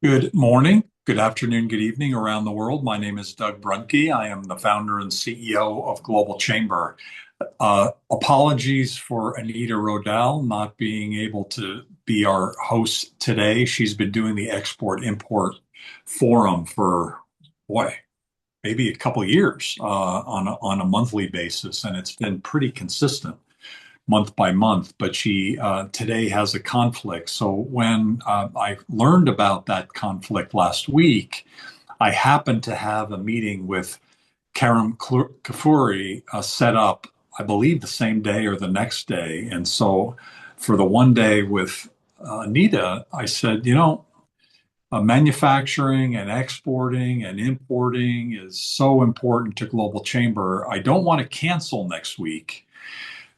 Good morning, good afternoon, good evening around the world. My name is Doug Brunke. I am the founder and CEO of Global Chamber. Apologies for Anita Rodell not being able to be our host today. She's been doing the Export-Import Forum for, boy, maybe a couple of years on a monthly basis, and it's been pretty consistent month by month, but she today has a conflict. So when I learned about that conflict last week, I happened to have a meeting with Karam Kafuri set up, I believe, the same day or the next day. And so for the one day with Anita, I said, manufacturing and exporting and importing is so important to Global Chamber. I don't want to cancel next week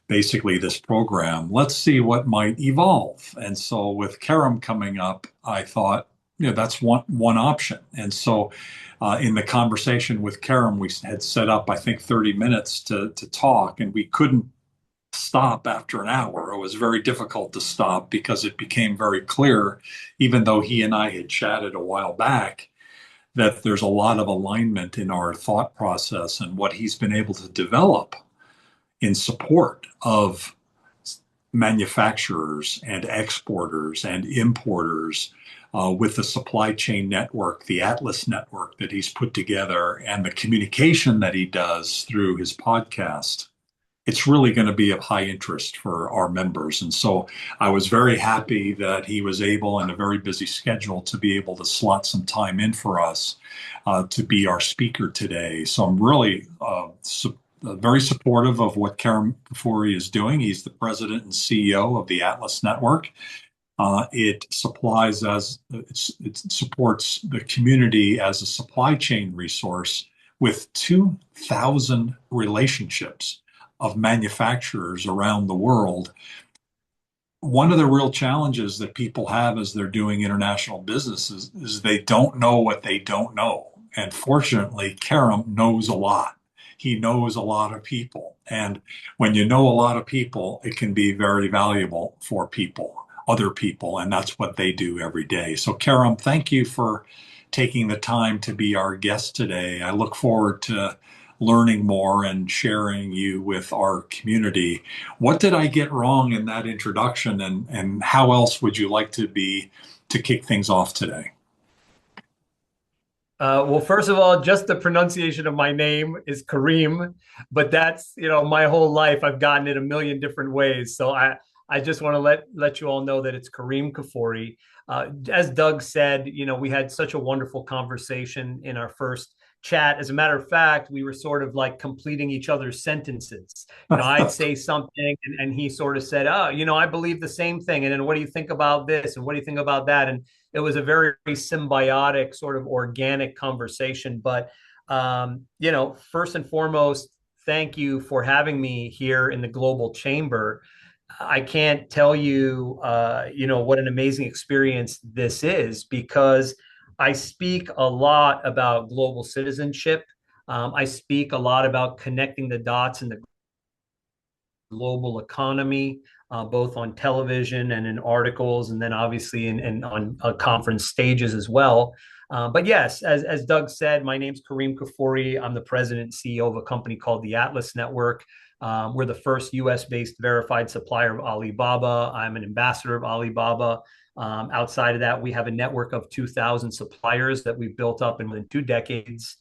basically this program. Let's see what might evolve. And so with Karam coming up, I thought, that's one option. And so in the conversation with Karam, we had set up, I think, 30 minutes to talk, and we couldn't stop after an hour. It was very difficult to stop because it became very clear, even though he and I had chatted a while back, that there's a lot of alignment in our thought process and what he's been able to develop in support of manufacturers and exporters and importers with the supply chain network, the Atlas network that he's put together, and the communication that he does through his podcast. It's really going to be of high interest for our members. And so I was very happy that he was able, in a very busy schedule, to be able to slot some time in for us to be our speaker today. So I'm really very supportive of what Karam Kafuri is doing. He's the president and CEO of the Atlas Network. It supports the community as a supply chain resource with 2,000 relationships of manufacturers around the world. One of the real challenges that people have as they're doing international businesses is they don't know what they don't know. And fortunately, Karam knows a lot. He knows a lot of people. And when you know a lot of people, it can be very valuable for people, other people, and that's what they do every day. So, Karam, thank you for taking the time to be our guest today. I look forward to learning more and sharing you with our community. What did I get wrong in that introduction, and how else would you like to kick things off today? Well, first of all, just the pronunciation of my name is Kareem, but that's, my whole life I've gotten it a million different ways. So I just want to let you all know that it's Kareem Kafori. As Doug said, we had such a wonderful conversation in our first chat. As a matter of fact, we were sort of like completing each other's sentences. I'd say something and he sort of said, "Oh, I believe the same thing. And then what do you think about this? And what do you think about that?" And it was a very symbiotic, sort of organic conversation. But first and foremost, thank you for having me here in the Global Chamber. I can't tell you, what an amazing experience this is, because I speak a lot about global citizenship. I speak a lot about connecting the dots in the global economy, both on television and in articles, and then obviously in on conference stages as well. But yes, as Doug said, my name's Kareem Kafuri. I'm the president and CEO of a company called the Atlas Network. We're the first US-based verified supplier of Alibaba. I'm an ambassador of Alibaba. Outside of that, we have a network of 2,000 suppliers that we've built up in within 2 decades,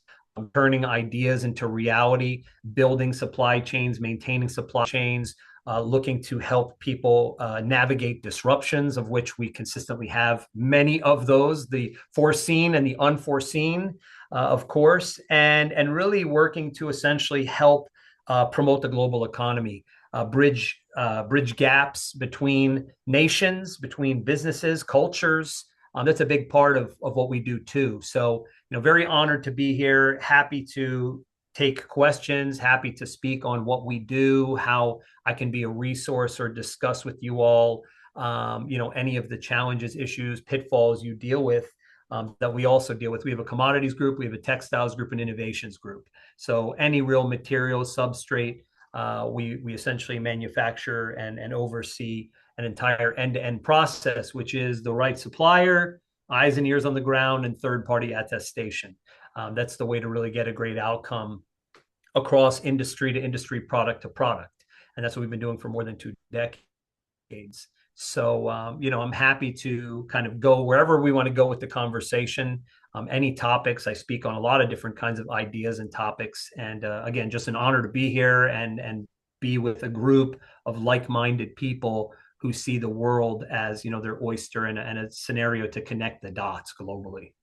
turning ideas into reality, building supply chains, maintaining supply chains, looking to help people navigate disruptions, of which we consistently have many of those, the foreseen and the unforeseen, of course, and really working to essentially help promote the global economy, bridge gaps between nations, between businesses, cultures. That's a big part of what we do too. So, very honored to be here. Happy to take questions. Happy to speak on what we do, how I can be a resource or discuss with you all, any of the challenges, issues, pitfalls you deal with. That we also deal with. We have a commodities group, we have a textiles group, and innovations group. So any real material substrate, we essentially manufacture and oversee an entire end-to-end process, which is the right supplier, eyes and ears on the ground and third party attestation. That's the way to really get a great outcome across industry to industry, product to product. And that's what we've been doing for more than 2 decades. So, I'm happy to kind of go wherever we want to go with the conversation. Any topics, I speak on a lot of different kinds of ideas and topics. And again, just an honor to be here and be with a group of like-minded people who see the world as, their oyster and a scenario to connect the dots globally.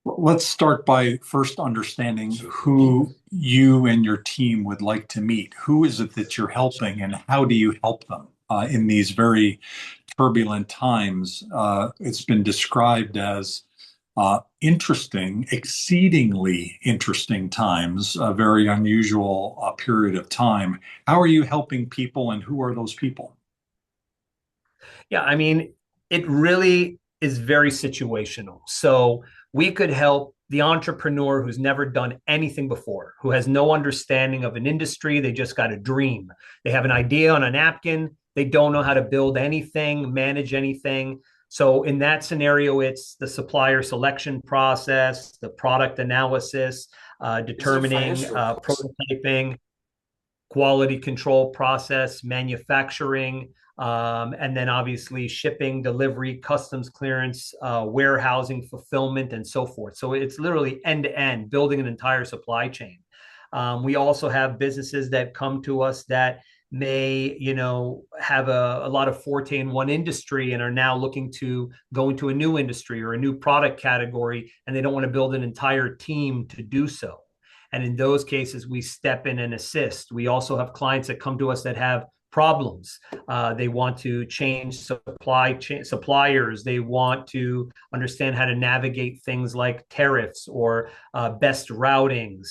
Let's start by first understanding who you and your team would like to meet. Who is it that you're helping, and how do you help them in these very turbulent times? It's been described as interesting, exceedingly interesting times, a very unusual period of time. How are you helping people, and who are those people? Yeah, I mean, it really is very situational. So we could help the entrepreneur who's never done anything before, who has no understanding of an industry. They just got a dream. They have an idea on a napkin. They don't know how to build anything, manage anything. So in that scenario, it's the supplier selection process, the product analysis, determining prototyping, quality control process, manufacturing, and then obviously shipping, delivery, customs clearance, warehousing, fulfillment, and so forth. So it's literally end to end, building an entire supply chain. We also have businesses that come to us that may, have a lot of forte in one industry and are now looking to go into a new industry or a new product category, and they don't want to build an entire team to do so. And in those cases, we step in and assist. We also have clients that come to us that have problems. They want to change suppliers. They want to understand how to navigate things like tariffs or best routings,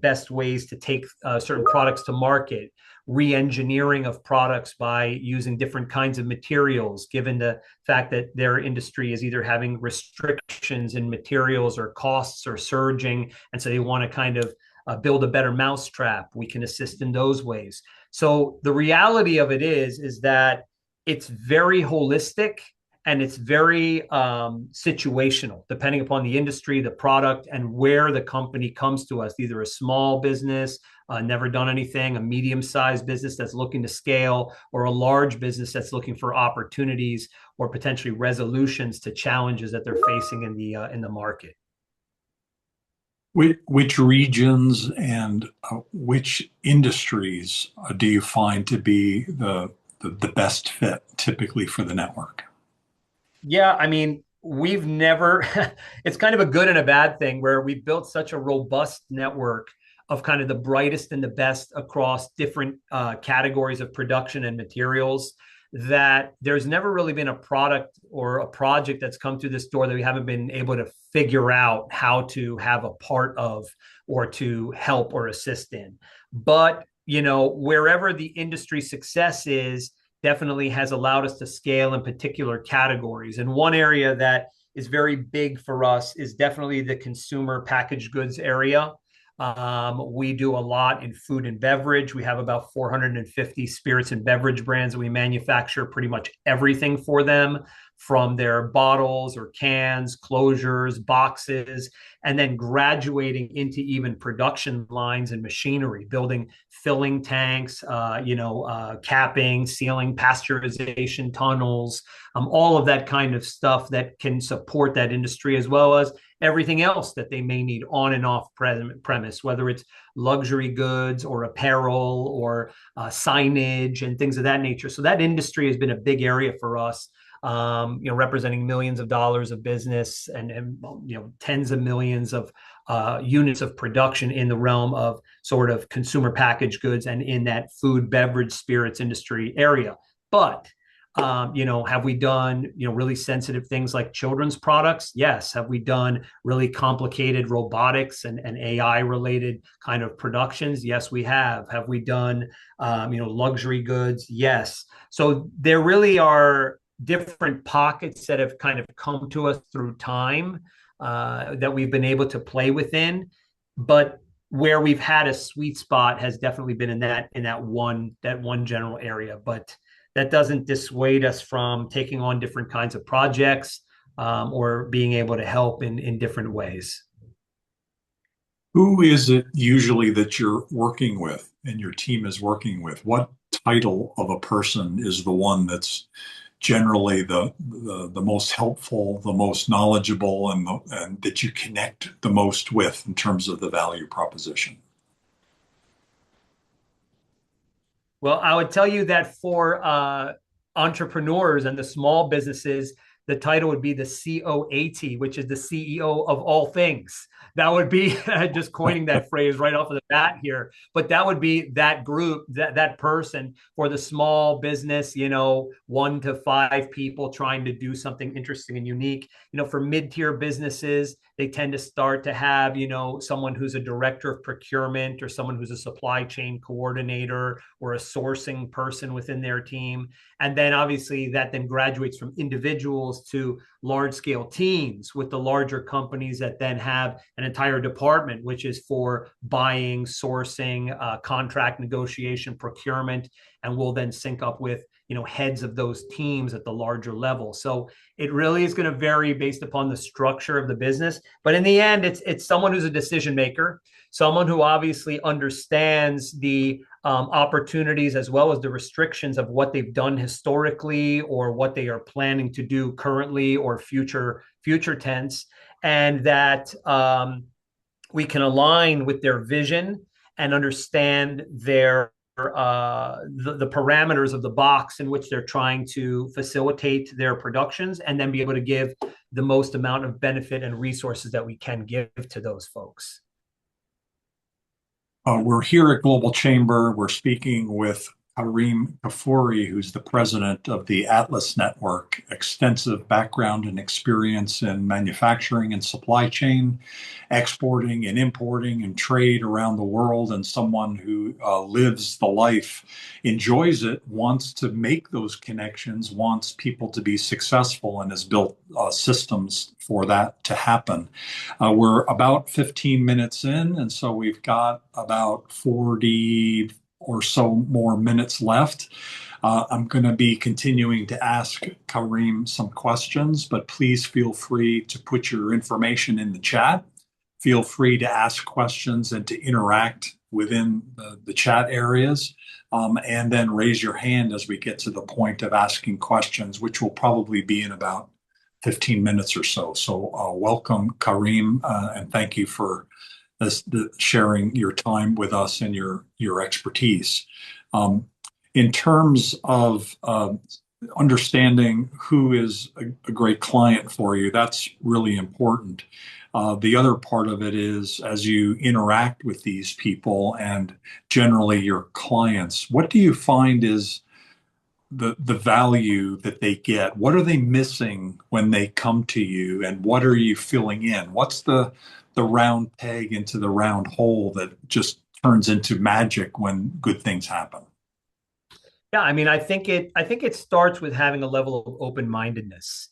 best ways to take certain products to market, re-engineering of products by using different kinds of materials, given the fact that their industry is either having restrictions in materials or costs are surging. And so they want to kind of build a better mousetrap. We can assist in those ways. So the reality of it is that it's very holistic and it's very situational, depending upon the industry, the product, and where the company comes to us. Either a small business, never done anything, a medium-sized business that's looking to scale, or a large business that's looking for opportunities or potentially resolutions to challenges that they're facing in the market. Which regions and which industries do you find to be the best fit typically for the network? Yeah, I mean, we've never, it's kind of a good and a bad thing where we've built such a robust network of kind of the brightest and the best across different categories of production and materials that there's never really been a product or a project that's come through this door that we haven't been able to figure out how to have a part of or to help or assist in. But, wherever the industry success is, definitely has allowed us to scale in particular categories. And one area that is very big for us is definitely the consumer packaged goods area. We do a lot in food and beverage. We have about 450 spirits and beverage brands, and we manufacture pretty much everything for them, from their bottles or cans, closures, boxes, and then graduating into even production lines and machinery, building filling tanks, capping, sealing, pasteurization tunnels, all of that kind of stuff that can support that industry, as well as everything else that they may need on and off premise, whether it's luxury goods or apparel or signage and things of that nature. So that industry has been a big area for us, representing millions of dollars of business and tens of millions of units of production in the realm of sort of consumer packaged goods and in that food, beverage, spirits industry area. But have we done, really sensitive things like children's products? Yes. Have we done really complicated robotics and AI related kind of productions? Yes, we have. Have we done, luxury goods? Yes. So there really are different pockets that have kind of come to us through time that we've been able to play within. But where we've had a sweet spot has definitely been in that one general area. But that doesn't dissuade us from taking on different kinds of projects, or being able to help in different ways. Who is it usually that you're working with and your team is working with? What title of a person is the one that's generally the most helpful, the most knowledgeable, and that you connect the most with in terms of the value proposition? Well, I would tell you that for entrepreneurs and the small businesses, the title would be the COAT, which is the CEO of all things. That would be just coining that phrase right off of the bat here. But that would be that group, that person for the small business, 1 to 5 people trying to do something interesting and unique. For mid-tier businesses, they tend to start to have, someone who's a director of procurement or someone who's a supply chain coordinator or a sourcing person within their team. And then obviously that then graduates from individuals to large scale teams with the larger companies that then have an entire department, which is for buying, sourcing, contract negotiation, procurement, and will then sync up with heads of those teams at the larger level. So it really is going to vary based upon the structure of the business. But in the end, it's someone who's a decision maker, someone who obviously understands the opportunities as well as the restrictions of what they've done historically or what they are planning to do currently or future tense, and that we can align with their vision and understand the parameters of the box in which they're trying to facilitate their productions, and then be able to give the most amount of benefit and resources that we can give to those folks. We're here at Global Chamber. We're speaking with Karim Kafuri, who's the president of the Atlas Network, extensive background and experience in manufacturing and supply chain, exporting and importing and trade around the world, and someone who lives the life, enjoys it, wants to make those connections, wants people to be successful, and has built systems for that to happen. We're about 15 minutes in, and so we've got about 40 or so more minutes left. I'm going to be continuing to ask Karim some questions, but please feel free to put your information in the chat. Feel free to ask questions and to interact within the chat areas. And then raise your hand as we get to the point of asking questions, which will probably be in about 15 minutes or so. So welcome, Karim, and thank you for sharing your time with us and your expertise. In terms of understanding who is a great client for you, that's really important. The other part of it is as you interact with these people and generally your clients, what do you find is the value that they get? What are they missing when they come to you, and what are you filling in? What's the round peg into the round hole that just turns into magic when good things happen? Yeah, I mean, I think it starts with having a level of open-mindedness.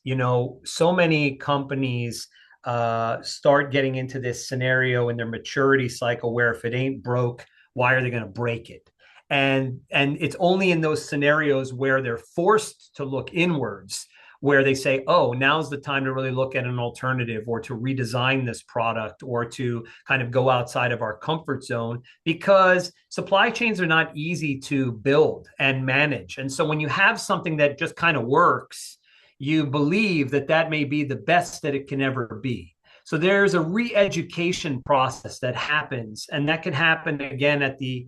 So many companies start getting into this scenario in their maturity cycle where if it ain't broke, why are they going to break it? And it's only in those scenarios where they're forced to look inwards where they say, oh, now's the time to really look at an alternative or to redesign this product or to kind of go outside of our comfort zone, because supply chains are not easy to build and manage. And so when you have something that just kind of works, you believe that that may be the best that it can ever be. So there's a re-education process that happens, and that can happen again at the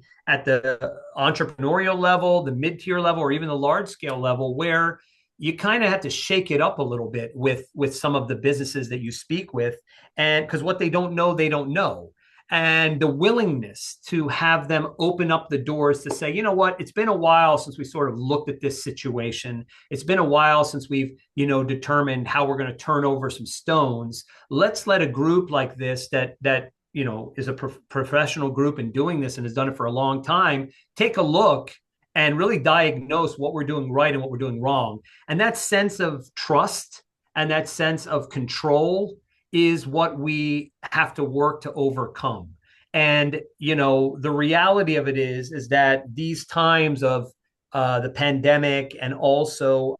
entrepreneurial level, the mid-tier level, or even the large scale level, where you kind of have to shake it up a little bit with some of the businesses that you speak with, and because what they don't know, they don't know. And the willingness to have them open up the doors to say, you know what, it's been a while since we sort of looked at this situation. It's been a while since we've, determined how we're going to turn over some stones. Let's let a group like this that is a professional group in doing this and has done it for a long time take a look and really diagnose what we're doing right and what we're doing wrong. And that sense of trust and that sense of control is what we have to work to overcome. And the reality of it is that these times of the pandemic and also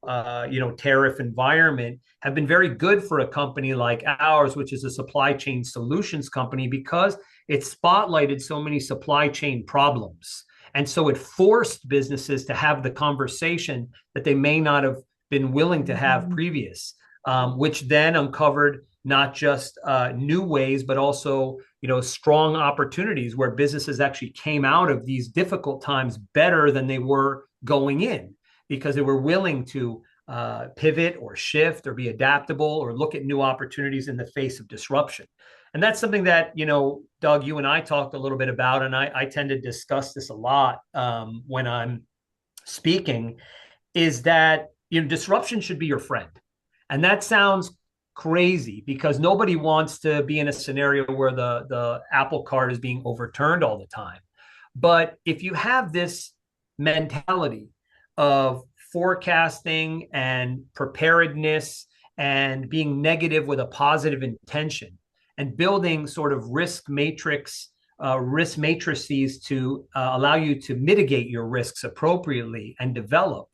tariff environment have been very good for a company like ours, which is a supply chain solutions company, because it spotlighted so many supply chain problems. And so it forced businesses to have the conversation that they may not have been willing to have previous, which then uncovered not just new ways, but also strong opportunities where businesses actually came out of these difficult times better than they were going in, because they were willing to pivot or shift or be adaptable or look at new opportunities in the face of disruption. And that's something that, Doug, you and I talked a little bit about, and I tend to discuss this a lot when I'm speaking, is that disruption should be your friend. And that sounds crazy because nobody wants to be in a scenario where the apple cart is being overturned all the time. But if you have this mentality of forecasting and preparedness and being negative with a positive intention and building sort of risk matrices to allow you to mitigate your risks appropriately and develop,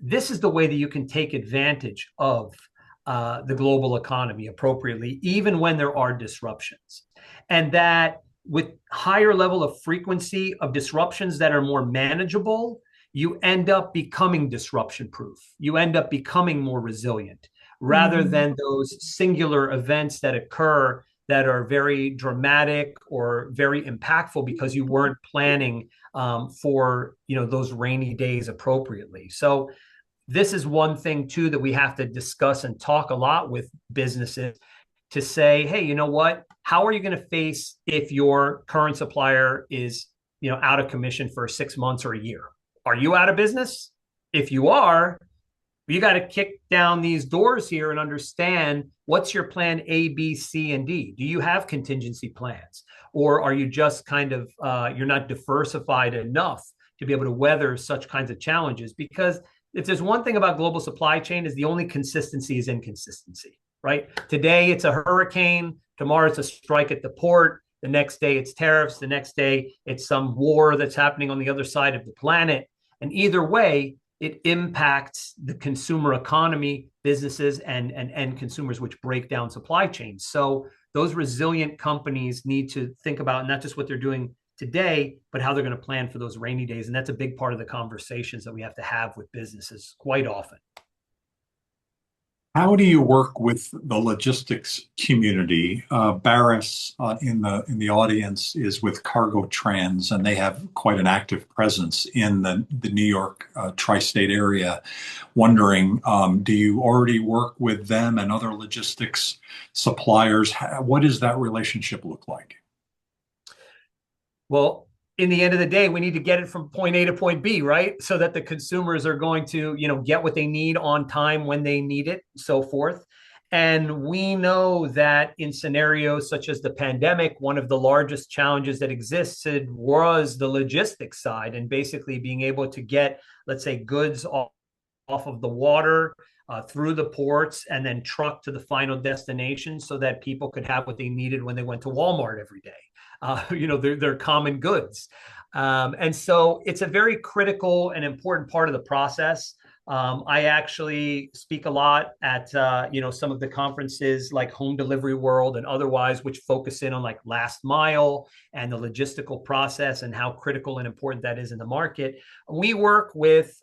this is the way that you can take advantage of the global economy appropriately, even when there are disruptions. And that with higher level of frequency of disruptions that are more manageable, you end up becoming disruption proof. You end up becoming more resilient rather than those singular events that occur that are very dramatic or very impactful because you weren't planning for those rainy days appropriately. So this is one thing too that we have to discuss and talk a lot with businesses to say, hey, you know what? How are you going to face if your current supplier is out of commission for 6 months or a year? Are you out of business? If you are, you got to kick down these doors here and understand what's your plan A, B, C, and D. Do you have contingency plans? Or are you just kind of, you're not diversified enough to be able to weather such kinds of challenges? Because if there's one thing about global supply chain is the only consistency is inconsistency, right? Today it's a hurricane. Tomorrow it's a strike at the port. The next day it's tariffs. The next day it's some war that's happening on the other side of the planet. And either way, it impacts the consumer economy, businesses, and consumers, which break down supply chains. So those resilient companies need to think about not just what they're doing today, but how they're going to plan for those rainy days. And that's a big part of the conversations that we have to have with businesses quite often. How do you work with the logistics community? Barris in the audience is with Cargo Trans, and they have quite an active presence in the New York tri-state area. Wondering, do you already work with them and other logistics suppliers? What does that relationship look like? Well, in the end of the day, we need to get it from point A to point B, right? So that the consumers are going to, get what they need on time when they need it, so forth. And we know that in scenarios such as the pandemic, one of the largest challenges that existed was the logistics side and basically being able to get, let's say, goods off of the water through the ports and then trucked to the final destination so that people could have what they needed when they went to Walmart every day. They're common goods. And so it's a very critical and important part of the process. I actually speak a lot at some of the conferences like Home Delivery World and otherwise, which focus in on like last mile and the logistical process and how critical and important that is in the market. We work with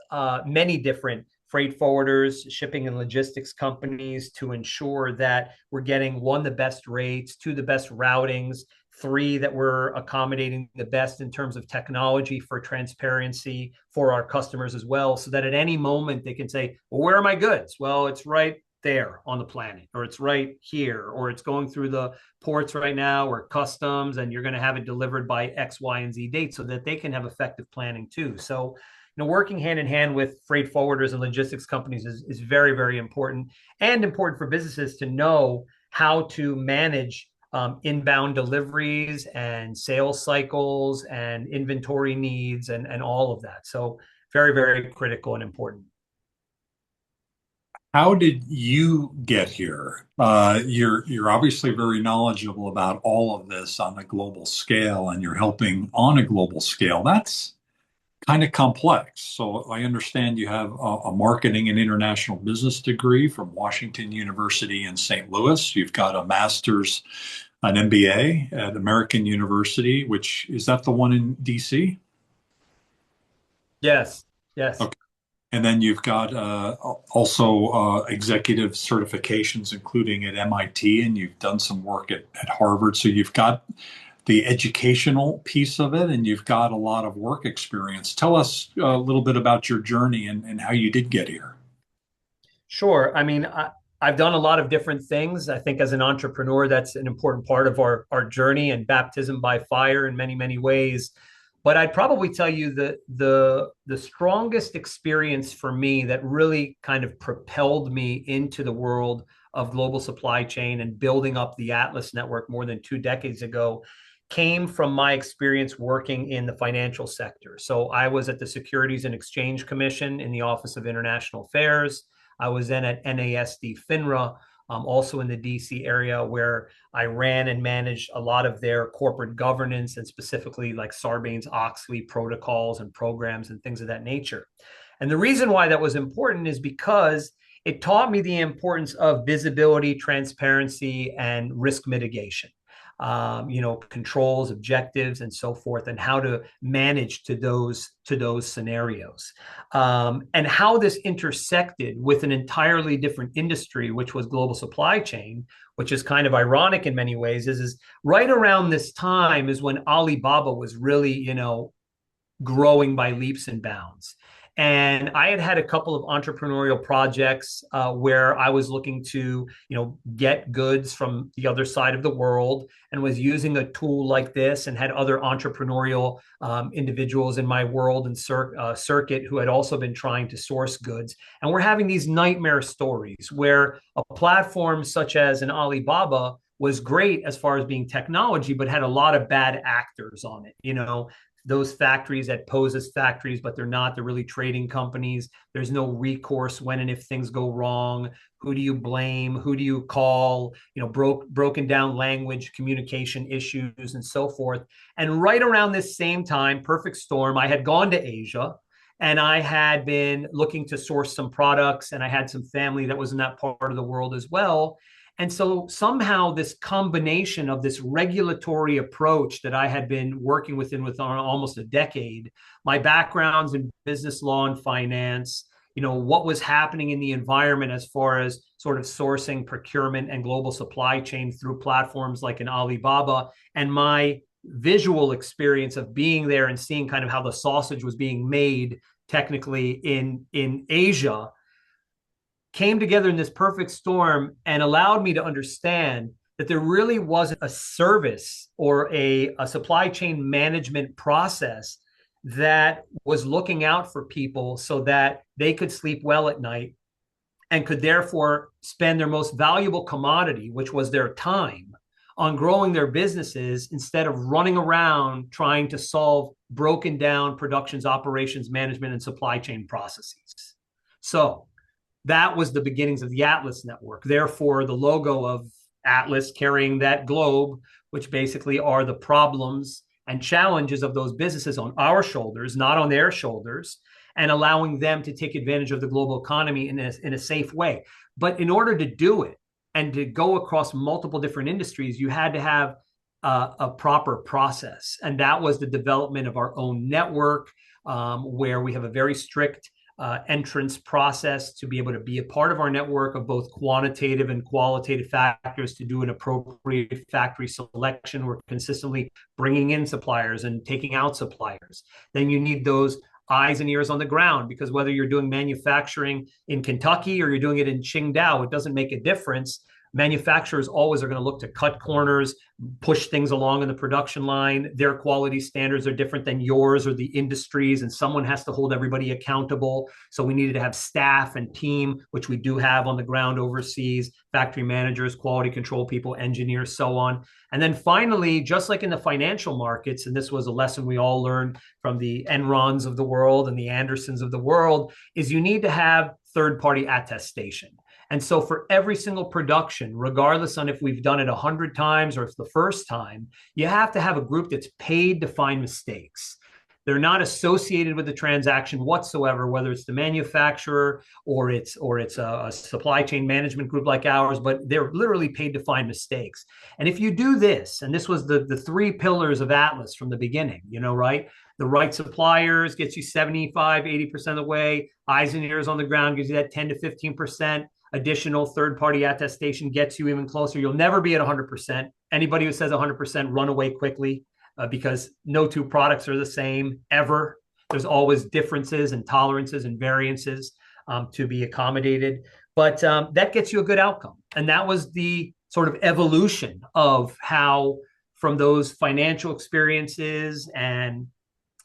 many different freight forwarders, shipping and logistics companies to ensure that we're getting one, the best rates, two, the best routings, three, that we're accommodating the best in terms of technology for transparency for our customers as well, so that at any moment they can say, well, where are my goods? Well, it's right there on the planet, or it's right here, or it's going through the ports right now or customs, and you're going to have it delivered by X, Y, and Z date so that they can have effective planning too. So working hand in hand with freight forwarders and logistics companies is very, very important, and important for businesses to know how to manage inbound deliveries and sales cycles and inventory needs and all of that. So very, very critical and important. How did you get here? You're obviously very knowledgeable about all of this on a global scale, and you're helping on a global scale. kind of complex. So I understand you have a marketing and international business degree from Washington University in St. Louis. You've got a master's, an MBA at American University, which is that the one in DC? Yes, yes. Okay. And then you've got also executive certifications, including at MIT, and you've done some work at Harvard. So you've got the educational piece of it, and you've got a lot of work experience. Tell us a little bit about your journey and how you did get here. Sure. I mean, I've done a lot of different things. I think as an entrepreneur, that's an important part of our journey and baptism by fire in many, many ways. But I'd probably tell you that the strongest experience for me that really kind of propelled me into the world of global supply chain and building up the Atlas network more than 2 decades ago came from my experience working in the financial sector. So I was at the Securities and Exchange Commission in the Office of International Affairs. I was then at NASD FINRA, also in the DC area, where I ran and managed a lot of their corporate governance and specifically like Sarbanes-Oxley protocols and programs and things of that nature. And the reason why that was important is because it taught me the importance of visibility, transparency, and risk mitigation. Controls, objectives, and so forth, and how to manage to those scenarios, and how this intersected with an entirely different industry, which was global supply chain, which is kind of ironic in many ways. Is right around this time is when Alibaba was really, growing by leaps and bounds. And I had a couple of entrepreneurial projects where I was looking to, get goods from the other side of the world, and was using a tool like this, and had other entrepreneurial individuals in my world and circuit who had also been trying to source goods. And we're having these nightmare stories where a platform such as an Alibaba was great as far as being technology, but had a lot of bad actors on it. Those factories that pose as factories, but they're not. They're really trading companies. There's no recourse when and if things go wrong. Who do you blame? Who do you call? Broken down language, communication issues, and so forth. And right around this same time, perfect storm, I had gone to Asia, and I had been looking to source some products, and I had some family that was in that part of the world as well. And so somehow this combination of this regulatory approach that I had been working within almost a decade, my backgrounds in business law and finance, what was happening in the environment as far as sort of sourcing, procurement, and global supply chain through platforms like an Alibaba, and my visual experience of being there and seeing kind of how the sausage was being made technically in Asia, came together in this perfect storm and allowed me to understand that there really wasn't a service or a supply chain management process that was looking out for people so that they could sleep well at night and could therefore spend their most valuable commodity, which was their time, on growing their businesses instead of running around trying to solve broken down productions, operations, management, and supply chain processes. So that was the beginnings of the Atlas network. Therefore, the logo of Atlas carrying that globe, which basically are the problems and challenges of those businesses on our shoulders, not on their shoulders, and allowing them to take advantage of the global economy in a safe way. But in order to do it and to go across multiple different industries, you had to have a proper process. And that was the development of our own network, where we have a very strict entrance process to be able to be a part of our network of both quantitative and qualitative factors to do an appropriate factory selection. We're consistently bringing in suppliers and taking out suppliers. Then you need those eyes and ears on the ground, because whether you're doing manufacturing in Kentucky or you're doing it in Qingdao, it doesn't make a difference. Manufacturers always are going to look to cut corners, push things along in the production line. Their quality standards are different than yours or the industries, and someone has to hold everybody accountable. So we needed to have staff and team, which we do have on the ground overseas, factory managers, quality control people, engineers, so on. And then finally, just like in the financial markets, and this was a lesson we all learned from the Enrons of the world and the Andersons of the world, is you need to have third-party attestation. And so for every single production, regardless on if we've done it 100 times or it's the first time, you have to have a group that's paid to find mistakes. They're not associated with the transaction whatsoever, whether it's the manufacturer or it's a supply chain management group like ours, but they're literally paid to find mistakes. And if you do this, and this was the three pillars of Atlas from the beginning, right? The right suppliers gets you 75, 80% of the way. Eyes and ears on the ground gives you that 10 to 15%. Additional third party attestation gets you even closer. You'll never be at 100%. Anybody who says 100% run away quickly, because no two products are the same ever. There's always differences and tolerances and variances to be accommodated. But that gets you a good outcome. And that was the sort of evolution of how, from those financial experiences and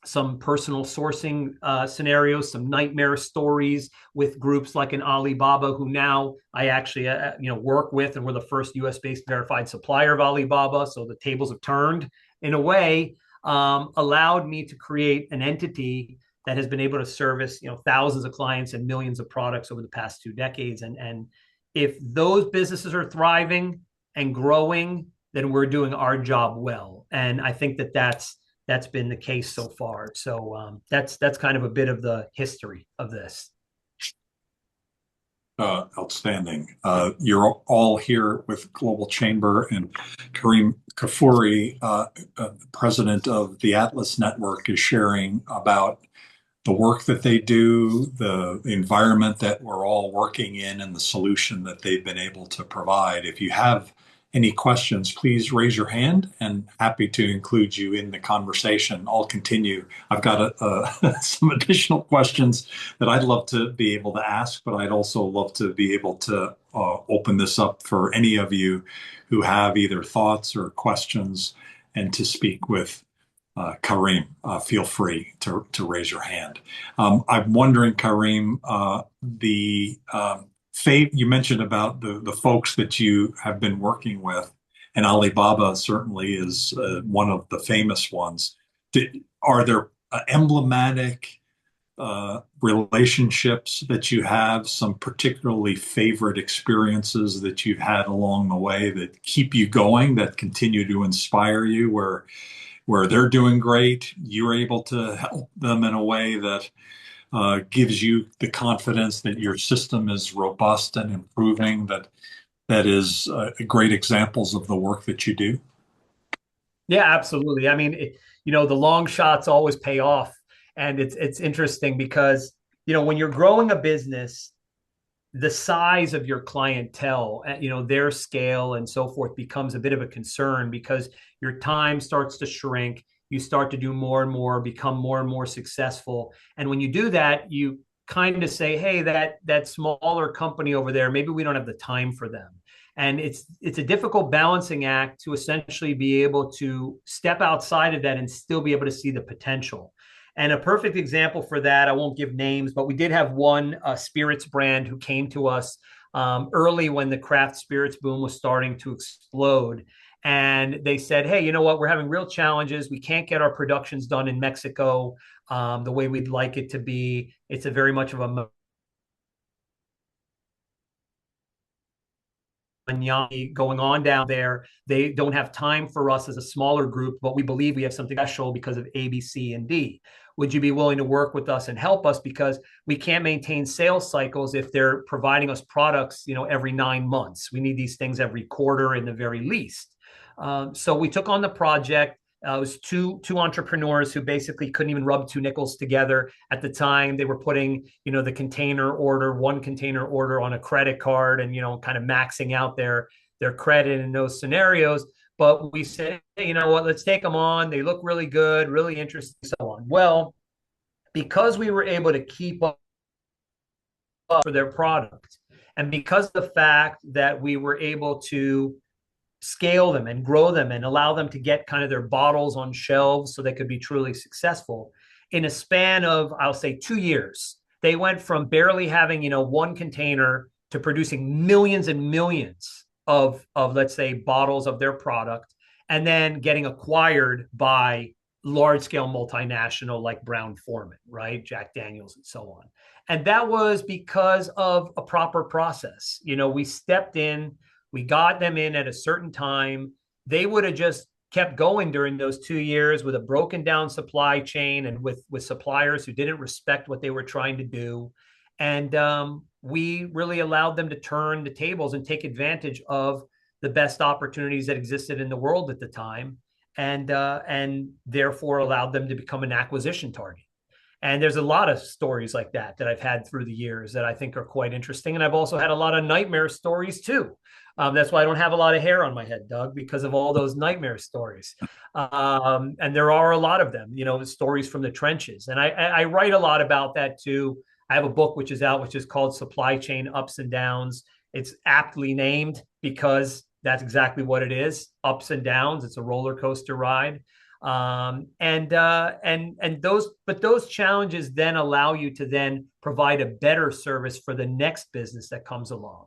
some personal sourcing scenarios, some nightmare stories with groups like an Alibaba, who now I actually work with, and we're the first U.S.-based verified supplier of Alibaba. So the tables have turned in a way, allowed me to create an entity that has been able to service thousands of clients and millions of products over the past 2 decades. And if those businesses are thriving and growing, then we're doing our job well. And I think that's been the case so far. So that's kind of a bit of the history of this. Outstanding. You're all here with Global Chamber, and Kareem Kafuri, president of the Atlas Network, is sharing about the work that they do, the environment that we're all working in, and the solution that they've been able to provide. If you have any questions, please raise your hand, and happy to include you in the conversation. I'll continue. I've got some additional questions that I'd love to be able to ask, but I'd also love to be able to open this up for any of you who have either thoughts or questions and to speak with Kareem. Feel free to raise your hand. I'm wondering, Kareem, you mentioned about the folks that you have been working with, and Alibaba certainly is one of the famous ones. Are there emblematic relationships that you have, some particularly favorite experiences that you've had along the way that keep you going, that continue to inspire you, where they're doing great, you're able to help them in a way that gives you the confidence that your system is robust and improving, that is great examples of the work that you do? Yeah, absolutely. I mean, the long shots always pay off. And it's interesting because, when you're growing a business, the size of your clientele, their scale and so forth becomes a bit of a concern, because your time starts to shrink. You start to do more and more, become more and more successful. And when you do that, you kind of say, hey, that smaller company over there, maybe we don't have the time for them. And it's a difficult balancing act to essentially be able to step outside of that and still be able to see the potential. And a perfect example for that, I won't give names, but we did have one spirits brand who came to us early when the craft spirits boom was starting to explode. And they said, hey, you know what? We're having real challenges. We can't get our productions done in Mexico the way we'd like it to be. It's a very much of a going on down there. They don't have time for us as a smaller group, but we believe we have something special because of A, B, C, and D. Would you be willing to work with us and help us, because we can't maintain sales cycles if they're providing us products, every 9 months. We need these things every quarter in the very least. So we took on the project. It was two entrepreneurs who basically couldn't even rub two nickels together at the time. They were putting, one container order on a credit card, and kind of maxing out their credit in those scenarios. But we said, hey, you know what? Let's take them on. They look really good, really interesting, so on. Well, because we were able to keep up for their product, and because of the fact that we were able to scale them and grow them and allow them to get kind of their bottles on shelves so they could be truly successful, in a span of, I'll say, 2 years, they went from barely having, one container to producing millions and millions of let's say, bottles of their product, and then getting acquired by large scale multinational like Brown-Forman, right? Jack Daniels and so on. And that was because of a proper process. We stepped in, we got them in at a certain time. They would have just kept going during those 2 years with a broken down supply chain and with suppliers who didn't respect what they were trying to do. And we really allowed them to turn the tables and take advantage of the best opportunities that existed in the world at the time, and therefore allowed them to become an acquisition target. And there's a lot of stories like that I've had through the years that I think are quite interesting. And I've also had a lot of nightmare stories too. That's why I don't have a lot of hair on my head, Doug, because of all those nightmare stories. And there are a lot of them, stories from the trenches. And I write a lot about that too. I have a book which is out, which is called Supply Chain Ups and Downs. It's aptly named because that's exactly what it is, ups and downs. It's a roller coaster ride. And those challenges then allow you to then provide a better service for the next business that comes along.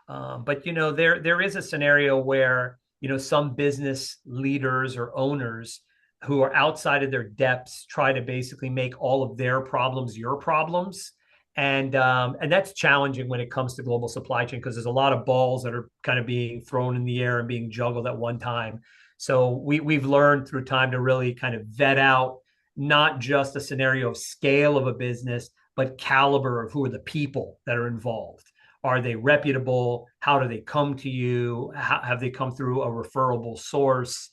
But there is a scenario where some business leaders or owners who are outside of their depths try to basically make all of their problems your problems. And that's challenging when it comes to global supply chain, because there's a lot of balls that are kind of being thrown in the air and being juggled at one time. So we've learned through time to really kind of vet out not just a scenario of scale of a business, but caliber of who are the people that are involved. Are they reputable? How do they come to you? Have they come through a referable source?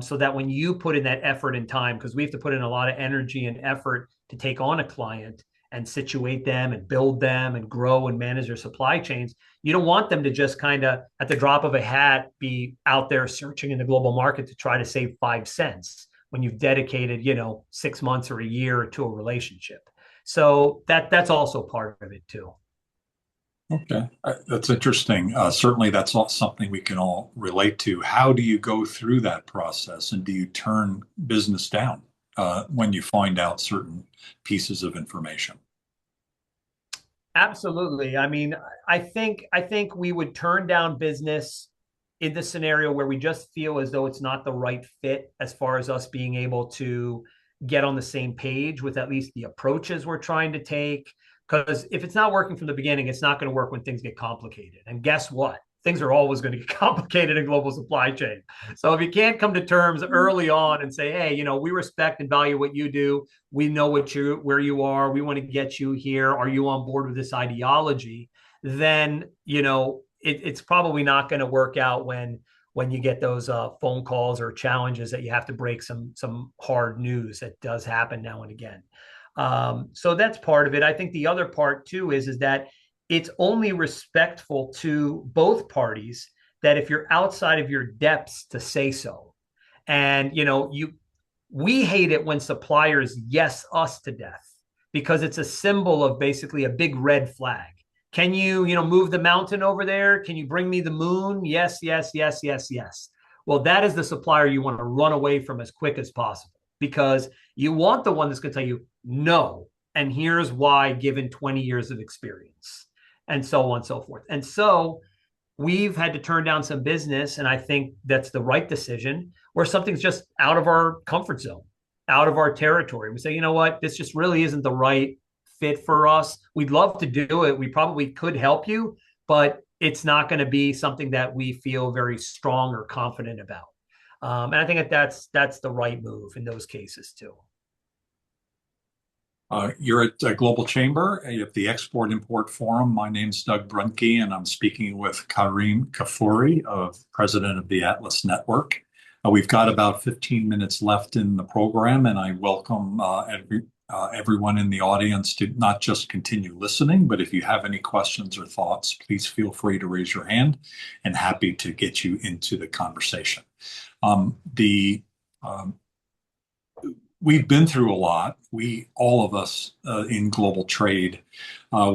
So that when you put in that effort and time, because we have to put in a lot of energy and effort to take on a client and situate them and build them and grow and manage their supply chains, you don't want them to just kind of at the drop of a hat be out there searching in the global market to try to save 5 cents when you've dedicated 6 months or a year to a relationship. So that's also part of it too. Okay, that's interesting. Certainly, that's all something we can all relate to. How do you go through that process, and do you turn business down when you find out certain pieces of information? Absolutely. I mean, I think we would turn down business in the scenario where we just feel as though it's not the right fit as far as us being able to get on the same page with at least the approaches we're trying to take. Because if it's not working from the beginning, it's not going to work when things get complicated. And guess what? Things are always going to get complicated in global supply chain. So if you can't come to terms early on and say, hey, we respect and value what you do. We know where you are. We want to get you here. Are you on board with this ideology? Then, it's probably not going to work out when you get those phone calls or challenges that you have to break some hard news that does happen now and again. So that's part of it. I think the other part too is that it's only respectful to both parties that if you're outside of your depths to say so. And we hate it when suppliers yes us to death, because it's a symbol of basically a big red flag. Can you move the mountain over there? Can you bring me the moon? Yes, yes, yes, yes, yes. Well, that is the supplier you want to run away from as quick as possible, because you want the one that's going to tell you no, and here's why, given 20 years of experience, and so on and so forth. And so we've had to turn down some business, and I think that's the right decision, where something's just out of our comfort zone, out of our territory. We say, you know what, this just really isn't the right fit for us. We'd love to do it. We probably could help you, but it's not going to be something that we feel very strong or confident about. And I think that's the right move in those cases too. You're at Global Chamber at the Export Import Forum. My name's Doug Brunke, and I'm speaking with Karim Kafuri, President of the Atlas Network. We've got about 15 minutes left in the program, and I welcome everyone in the audience to not just continue listening, but if you have any questions or thoughts, please feel free to raise your hand, and happy to get you into the conversation. The We've been through a lot. All of us in global trade,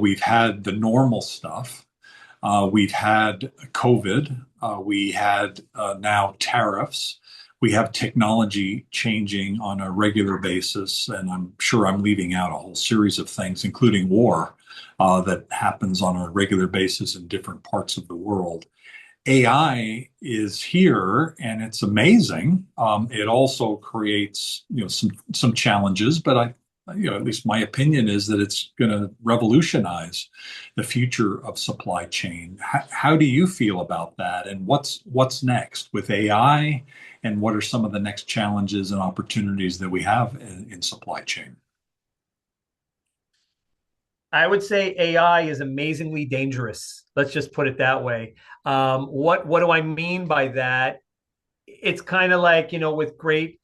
we've had the normal stuff. We've had COVID. We had now tariffs. We have technology changing on a regular basis, and I'm sure I'm leaving out a whole series of things, including war, that happens on a regular basis in different parts of the world. AI is here and it's amazing. It also creates, some challenges, but at least my opinion is that it's going to revolutionize the future of supply chain. How do you feel about that? And what's next with AI? And what are some of the next challenges and opportunities that we have in supply chain? I would say AI is amazingly dangerous. Let's just put it that way. What do I mean by that? It's kind of like, with great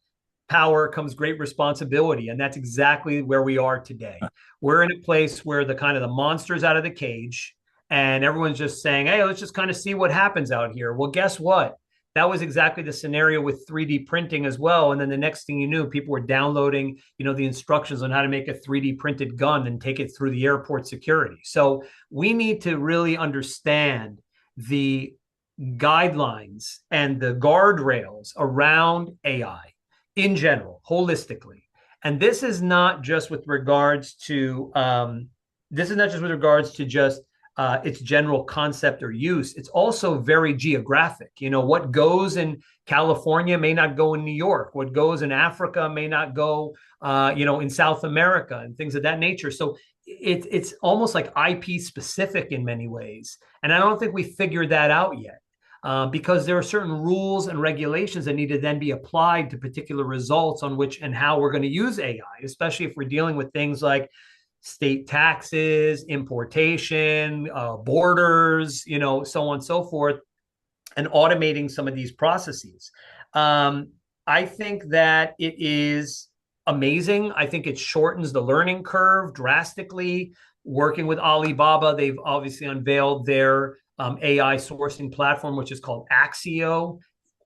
power comes great responsibility. And that's exactly where we are today. We're in a place where the kind of the monster's out of the cage and everyone's just saying, hey, let's just kind of see what happens out here. Well, guess what? That was exactly the scenario with 3D printing as well. And then the next thing you knew, people were downloading, the instructions on how to make a 3D printed gun and take it through the airport security. So we need to really understand the guidelines and the guardrails around AI in general, holistically. And this is not just with regards to just its general concept or use. It's also very geographic. What goes in California may not go in New York. What goes in Africa may not go, in South America and things of that nature. So it's almost like IP specific in many ways. And I don't think we figured that out yet. Because there are certain rules and regulations that need to then be applied to particular results on which and how we're going to use AI, especially if we're dealing with things like state taxes, importation, borders, so on and so forth, and automating some of these processes. Um, I think that it is amazing. I think it shortens the learning curve drastically. Working with Alibaba, they've obviously unveiled their AI sourcing platform, which is called Axio.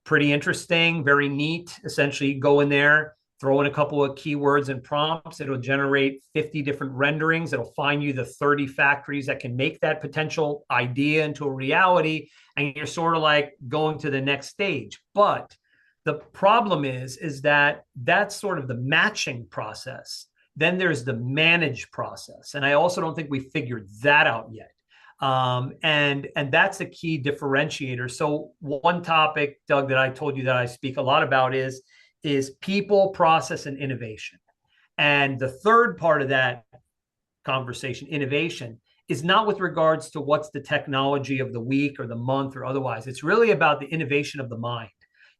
Pretty interesting, very neat. Essentially, you go in there, throw in a couple of keywords and prompts. It'll generate 50 different renderings. It'll find you the 30 factories that can make that potential idea into a reality. And you're sort of like going to the next stage. But the problem is that that's sort of the matching process. Then there's the manage process. And I also don't think we figured that out yet. And that's a key differentiator. So one topic, Doug, that I told you that I speak a lot about is people, process, and innovation. And the third part of that conversation, innovation, is not with regards to what's the technology of the week or the month or otherwise. It's really about the innovation of the mind.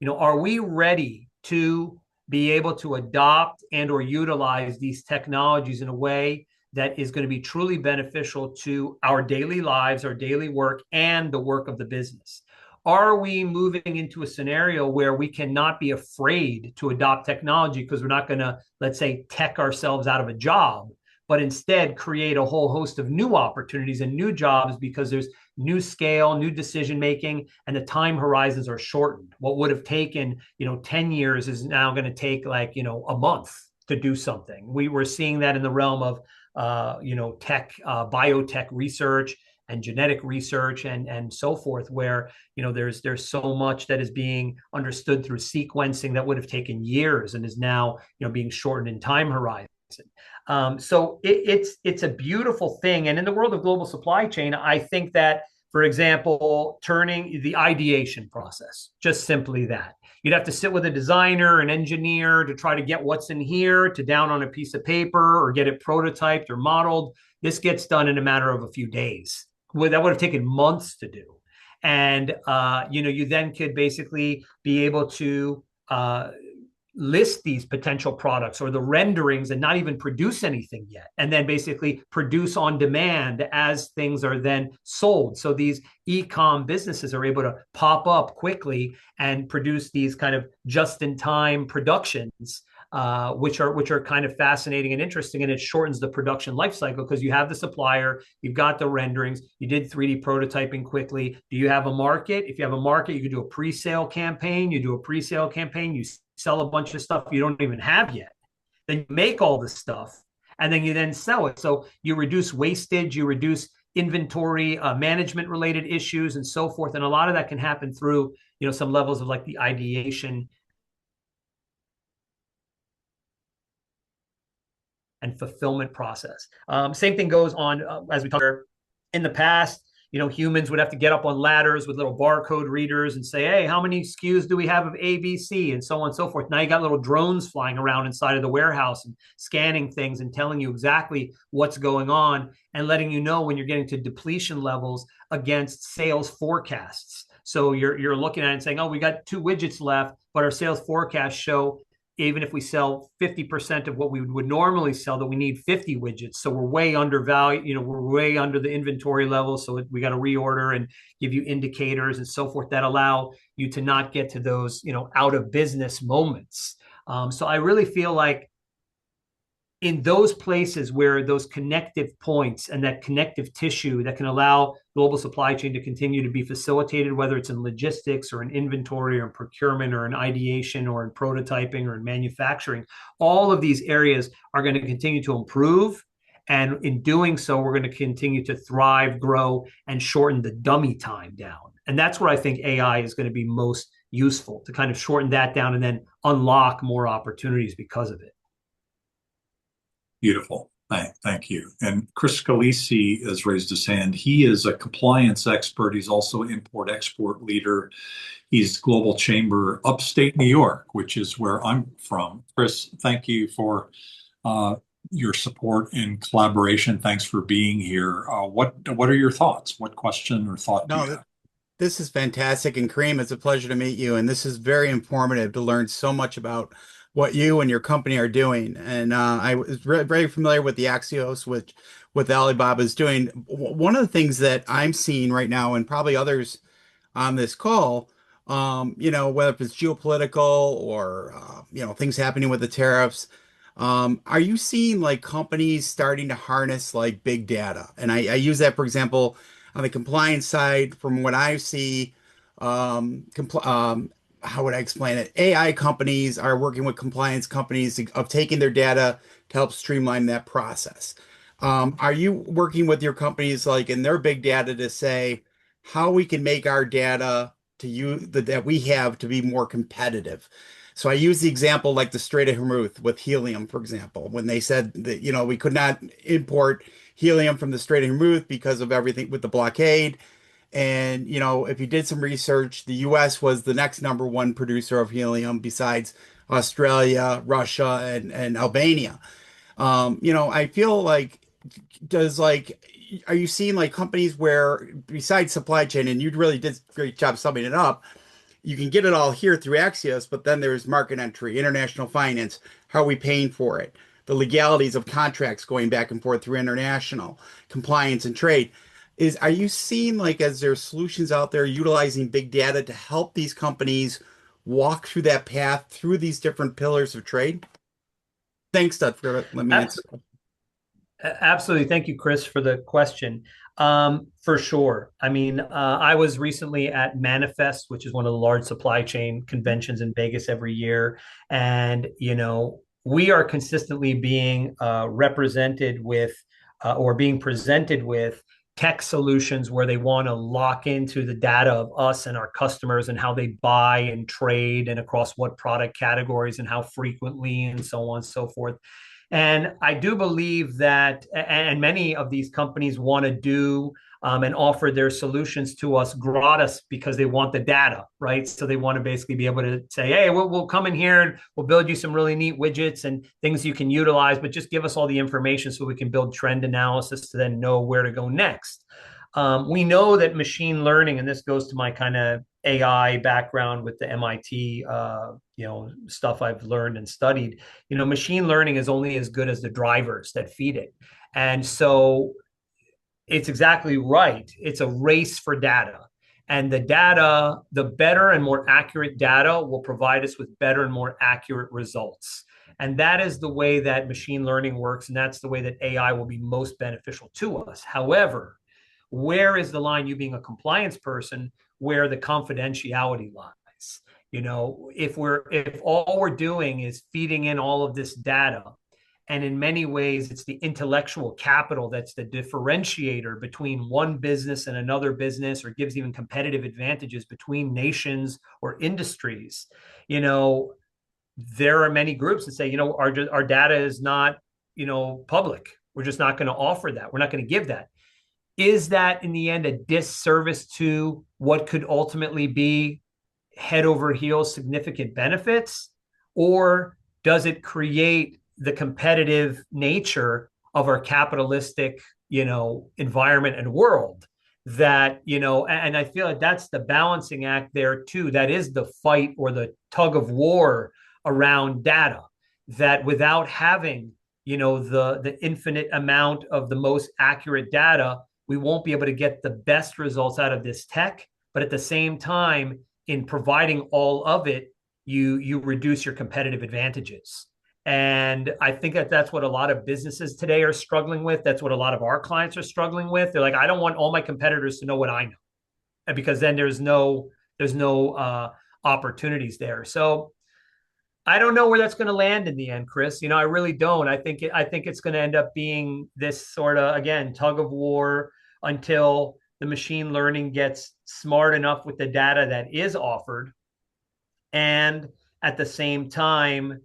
Are we ready to be able to adopt and or utilize these technologies in a way that is going to be truly beneficial to our daily lives, our daily work, and the work of the business? Are we moving into a scenario where we cannot be afraid to adopt technology because we're not going to, let's say, tech ourselves out of a job, but instead create a whole host of new opportunities and new jobs because there's new scale, new decision making, and the time horizons are shortened. What would have taken, 10 years is now going to take like, a month to do something. We were seeing that in the realm of, tech, biotech research and genetic research and so forth, where there's so much that is being understood through sequencing that would have taken years and is now being shortened in time horizon. So it's a beautiful thing. And in the world of global supply chain, I think that, for example, turning the ideation process, just simply that. You'd have to sit with a designer, an engineer to try to get what's in here to down on a piece of paper or get it prototyped or modeled. This gets done in a matter of a few days. Well, that would have taken months to do. And, you then could basically be able to list these potential products or the renderings and not even produce anything yet, and then basically produce on demand as things are then sold. So these e-com businesses are able to pop up quickly and produce these kind of just-in-time productions, which are kind of fascinating and interesting. And it shortens the production life cycle because you have the supplier, you've got the renderings, you did 3D prototyping quickly. Do you have a market? If you have a market, you can do a pre-sale campaign. You do a pre-sale campaign, you sell a bunch of stuff you don't even have yet. Then you make all the stuff and then you then sell it. So you reduce wastage, you reduce inventory management related issues and so forth. And a lot of that can happen through, some levels of like the ideation and fulfillment process. Same thing goes on as we talked in the past. humans would have to get up on ladders with little barcode readers and say, hey, how many SKUs do we have of ABC, and so on and so forth. Now you got little drones flying around inside of the warehouse and scanning things and telling you exactly what's going on and letting you know when you're getting to depletion levels against sales forecasts. So you're looking at it and saying, oh, we got 2 widgets left, but our sales forecasts show even if we sell 50% of what we would normally sell, that we need 50 widgets. So we're way undervalued, we're way under the inventory level. So we got to reorder and give you indicators and so forth that allow you to not get to those, out of business moments. So I really feel like in those places where those connective points and that connective tissue that can allow global supply chain to continue to be facilitated, whether it's in logistics or in inventory or in procurement or in ideation or in prototyping or in manufacturing, all of these areas are going to continue to improve. And in doing so, we're going to continue to thrive, grow, and shorten the dummy time down. And that's where I think AI is going to be most useful, to kind of shorten that down and then unlock more opportunities because of it. Beautiful. Thank you. And Chris Scalisi has raised his hand. He is a compliance expert. He's also import-export leader. He's Global Chamber, upstate New York, which is where I'm from. Chris, thank you for your support and collaboration. Thanks for being here. What are your thoughts? What question or thought do you No, have? this is fantastic. And Kareem, it's a pleasure to meet you. And this is very informative to learn so much about what you and your company are doing. And I was very familiar with the Axios, which with Alibaba is doing. One of the things that I'm seeing right now, and probably others on this call, whether it's geopolitical or things happening with the tariffs. Are you seeing like companies starting to harness like big data? And I use that, for example, on the compliance side, from what I see, how would I explain it? AI companies are working with compliance companies of taking their data to help streamline that process. Are you working with your companies like in their big data to say how we can make our data to use that we have to be more competitive? So I use the example like the Strait of Hormuz with helium, for example, when they said that, we could not import helium from the Strait of Hormuz because of everything with the blockade. And, if you did some research, the US was the next number one producer of helium besides Australia, Russia, and Albania. I feel like does like are you seeing like companies where besides supply chain, and you really did a great job summing it up, you can get it all here through Axios, but then there's market entry, international finance, how are we paying for it? The legalities of contracts going back and forth through international compliance and trade. Are you seeing like as there are solutions out there utilizing big data to help these companies walk through that path through these different pillars of trade? Thanks, Dud, for letting me answer. Absolutely. Thank you, Chris, for the question. For sure. I mean, I was recently at Manifest, which is one of the large supply chain conventions in Vegas every year. And, we are consistently being represented with or being presented with tech solutions where they want to lock into the data of us and our customers and how they buy and trade and across what product categories and how frequently and so on and so forth. And I do believe that, and many of these companies want to do and offer their solutions to us gratis because they want the data, right? So they want to basically be able to say, hey, we'll come in here and we'll build you some really neat widgets and things you can utilize, but just give us all the information so we can build trend analysis to then know where to go next. We know that machine learning, and this goes to my kind of AI background with the MIT, stuff I've learned and studied. Machine learning is only as good as the drivers that feed it, and so it's exactly right. It's a race for data. And the better and more accurate data will provide us with better and more accurate results. And that is the way that machine learning works. And that's the way that AI will be most beneficial to us. However, where is the line, you being a compliance person, where the confidentiality lies? If all we're doing is feeding in all of this data, and in many ways, it's the intellectual capital that's the differentiator between one business and another business, or gives even competitive advantages between nations or industries. There are many groups that say, our data is not, public. We're just not going to offer that. We're not going to give that. is that in the end a disservice to what could ultimately be head over heels significant benefits? Or does it create the competitive nature of our capitalistic, environment and world that, and I feel like that's the balancing act there too. That is the fight or the tug of war around data, that without having, the infinite amount of the most accurate data, we won't be able to get the best results out of this tech. But at the same time, in providing all of it, you reduce your competitive advantages. And I think that that's what a lot of businesses today are struggling with. That's what a lot of our clients are struggling with. They're like, I don't want all my competitors to know what I know, and because then there's no opportunities there. So I don't know where that's going to land in the end, Chris. I really don't. I think it's going to end up being this sort of, again, tug of war until the machine learning gets smart enough with the data that is offered, and at the same time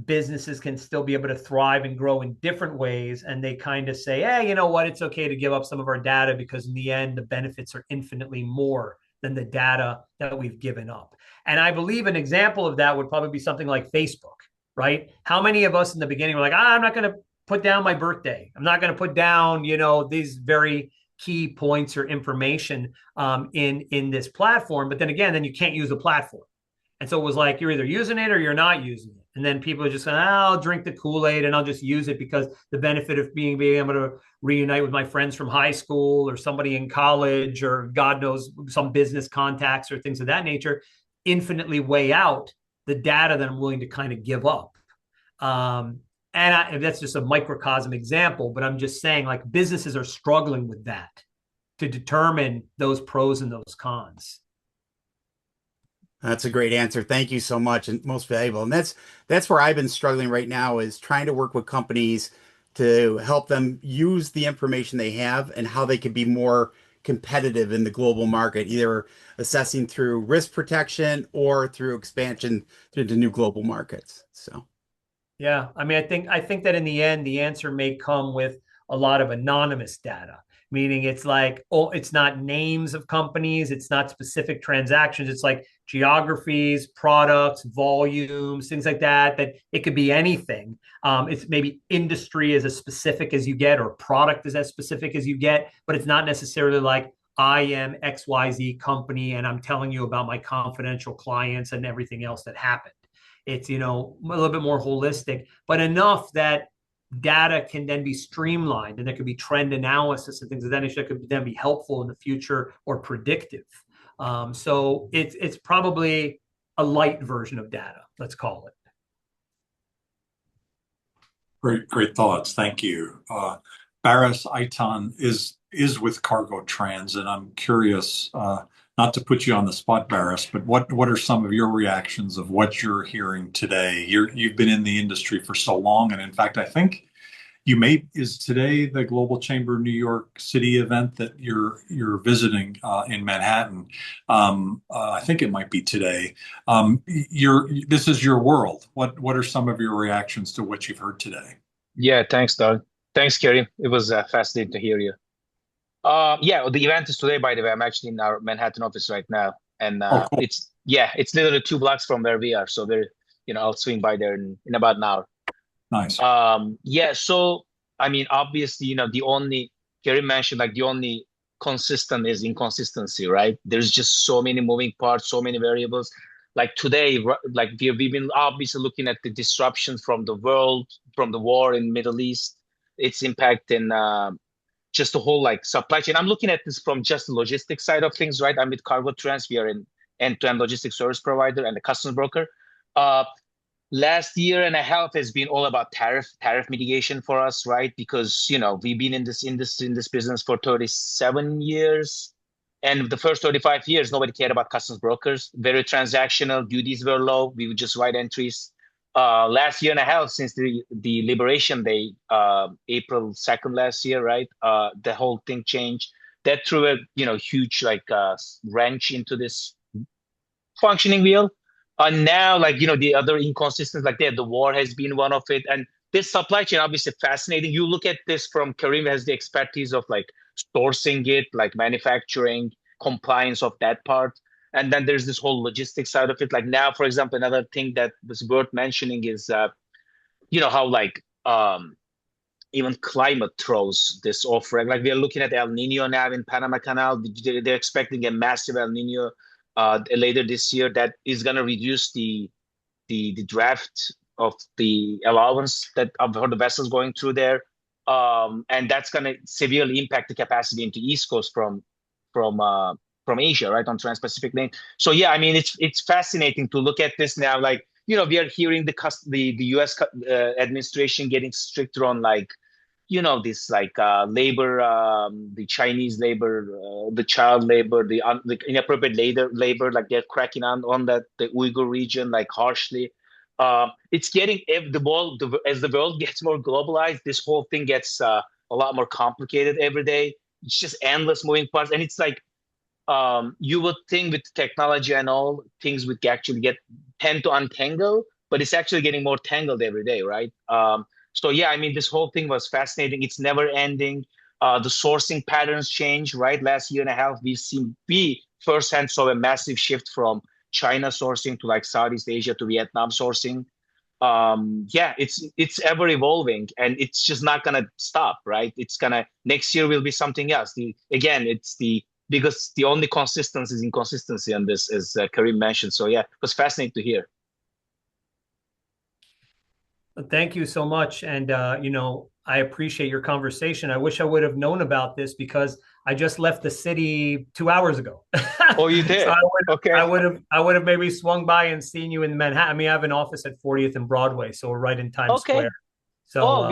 businesses can still be able to thrive and grow in different ways. And they kind of say, hey, you know what? It's okay to give up some of our data because in the end, the benefits are infinitely more than the data that we've given up. And I believe an example of that would probably be something like Facebook, right? How many of us in the beginning were like, I'm not going to put down my birthday. I'm not going to put down, these very key points or information in this platform. But then again, then you can't use the platform. And so it was like, you're either using it or you're not using it. And then people are just saying, I'll drink the Kool-Aid and I'll just use it because the benefit of being able to reunite with my friends from high school or somebody in college or God knows some business contacts or things of that nature infinitely weigh out the data that I'm willing to kind of give up. And that's just a microcosm example, but I'm just saying like businesses are struggling with that to determine those pros and those cons. That's a great answer. Thank you so much, and most valuable. And that's where I've been struggling right now is trying to work with companies to help them use the information they have and how they can be more competitive in the global market, either assessing through risk protection or through expansion into new global markets. So, Yeah, I mean, I think that in the end, the answer may come with a lot of anonymous data, meaning it's like, oh, it's not names of companies, it's not specific transactions, it's like geographies, products, volumes, things like that. That it could be anything. It's maybe industry is as specific as you get, or product is as specific as you get, but it's not necessarily like I am XYZ company and I'm telling you about my confidential clients and everything else that happened. It's, a little bit more holistic, but enough that data can then be streamlined and there could be trend analysis and things of that nature that could then be helpful in the future or predictive. So it's probably a light version of data, let's call it. Great thoughts. Thank you. Barris Aitan is with Cargo Trans, and I'm curious, not to put you on the spot, Barris, but what are some of your reactions of what you're hearing today? You've been in the industry for so long, and in fact, I think is today the Global Chamber New York City event that you're visiting in Manhattan. I think it might be today. This is your world. What are some of your reactions to what you've heard today? Yeah, thanks, Doug. Thanks, Kerry. It was fascinating to hear you. Yeah, the event is today, by the way. I'm actually in our Manhattan office right now, and Oh, cool. it's literally 2 blocks from where we are. So I'll swing by there in about an hour. Nice. Yeah, so I mean, obviously, the only Kerry mentioned like the only consistent is inconsistency, right? There's just so many moving parts, so many variables. Like today, like we've been obviously looking at the disruptions from the world, from the war in Middle East, its impact in just the whole like supply chain. I'm looking at this from just the logistics side of things, right? I'm with Cargo Trans. We are an end-to-end logistics service provider and a customs broker. Uh, Last year and a half has been all about tariff mitigation for us, right? Because we've been in this business for 37 years, and the first 35 years nobody cared about customs brokers. Very transactional, duties were low. We would just write entries. Last year and a half since the Liberation Day, April 2nd last year, right? The whole thing changed. That threw a huge like wrench into this functioning wheel. And now, like, the other inconsistencies, like that, the war has been one of it. And this supply chain obviously fascinating. You look at this from Karim has the expertise of like sourcing it, like manufacturing, compliance of that part. And then there's this whole logistics side of it. Like now, for example, another thing that was worth mentioning is how like even climate throws this off. Right? Like we are looking at El Nino now in Panama Canal. They're expecting a massive El Nino later this year that is going to reduce the draft of the allowance that for the vessels going through there, and that's going to severely impact the capacity into East Coast from uh, from Asia, right, on Trans-Pacific lane. So yeah, I mean it's fascinating to look at this now. Like we are hearing the U.S. Administration getting stricter on like this like labor, the Chinese labor, the child labor, the inappropriate labor, like they're cracking on that the Uyghur region like harshly. It's getting if the world as the world gets more globalized, this whole thing gets a lot more complicated every day. It's just endless moving parts, and it's like you would think with technology and all things would actually tend to untangle, but it's actually getting more tangled every day, right? So yeah, I mean, this whole thing was fascinating. It's never ending. The sourcing patterns change, right? Last year and a half, we firsthand saw a massive shift from China sourcing to like Southeast Asia to Vietnam sourcing. Yeah, it's ever evolving, and it's just not gonna stop, right? It's gonna next year will be something else. It's because the only consistency is inconsistency on this, as Karim mentioned. So yeah, it was fascinating to hear. Thank you so much. And, I appreciate your conversation. I wish I would have known about this because I just left the city 2 hours ago. Oh, you So did? Okay. I would have maybe swung by and seen you in Manhattan. I mean, I have an office at 40th and Broadway, so we're right in Times Okay. Square. So Oh,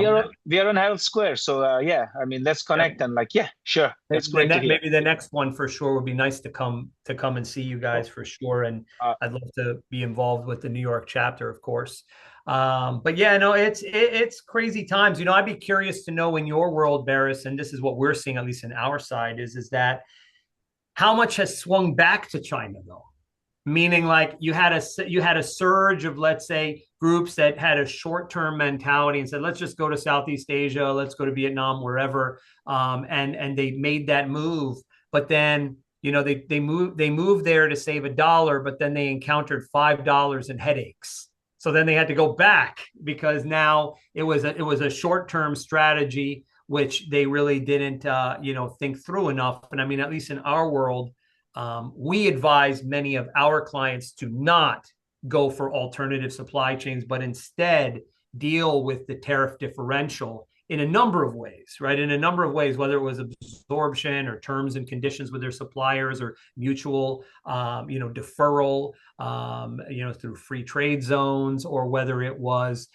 we are on Herald Square. So yeah, I mean, let's connect and like, yeah, sure. That's great to hear. maybe the next one for sure would be nice to come and see you guys Oh, for sure. And uh, I'd love to be involved with the New York chapter, of course. But yeah, no, it's crazy times. I'd be curious to know in your world, Barris, and this is what we're seeing, at least in our side, is that how much has swung back to China though? Meaning like you had a surge of, let's say, groups that had a short-term mentality and said, let's just go to Southeast Asia, let's go to Vietnam, wherever, and they made that move. But then they moved there to save $1, but then they encountered $5 in headaches. So then they had to go back because now it was a short-term strategy which they really didn't think through enough. And I mean, at least in our world, we advise many of our clients to not go for alternative supply chains, but instead deal with the tariff differential in a number of ways, right? In a number of ways, whether it was absorption or terms and conditions with their suppliers or mutual, deferral, through free trade zones, or whether it was,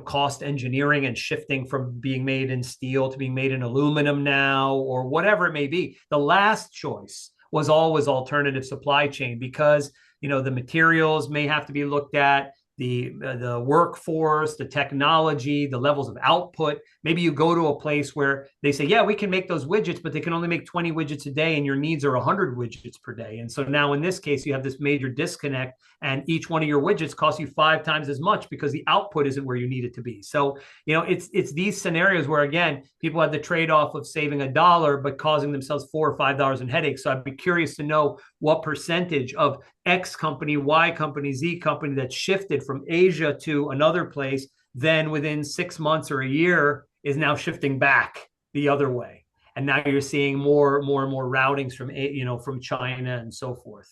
cost engineering and shifting from being made in steel to being made in aluminum now, or whatever it may be. The last choice was always alternative supply chain because the materials may have to be looked at, the workforce, the technology, the levels of output. Maybe you go to a place where they say, yeah, we can make those widgets, but they can only make 20 widgets a day and your needs are 100 widgets per day. And so now in this case, you have this major disconnect and each one of your widgets costs you 5 times as much because the output isn't where you need it to be. So, it's these scenarios where, again, people have the trade-off of saving $1, but causing themselves $4 or $5 in headaches. So I'd be curious to know what percentage of X company, Y company, Z company that shifted from Asia to another place, then within 6 months or a year is now shifting back the other way. And now you're seeing more and more routings from China and so forth.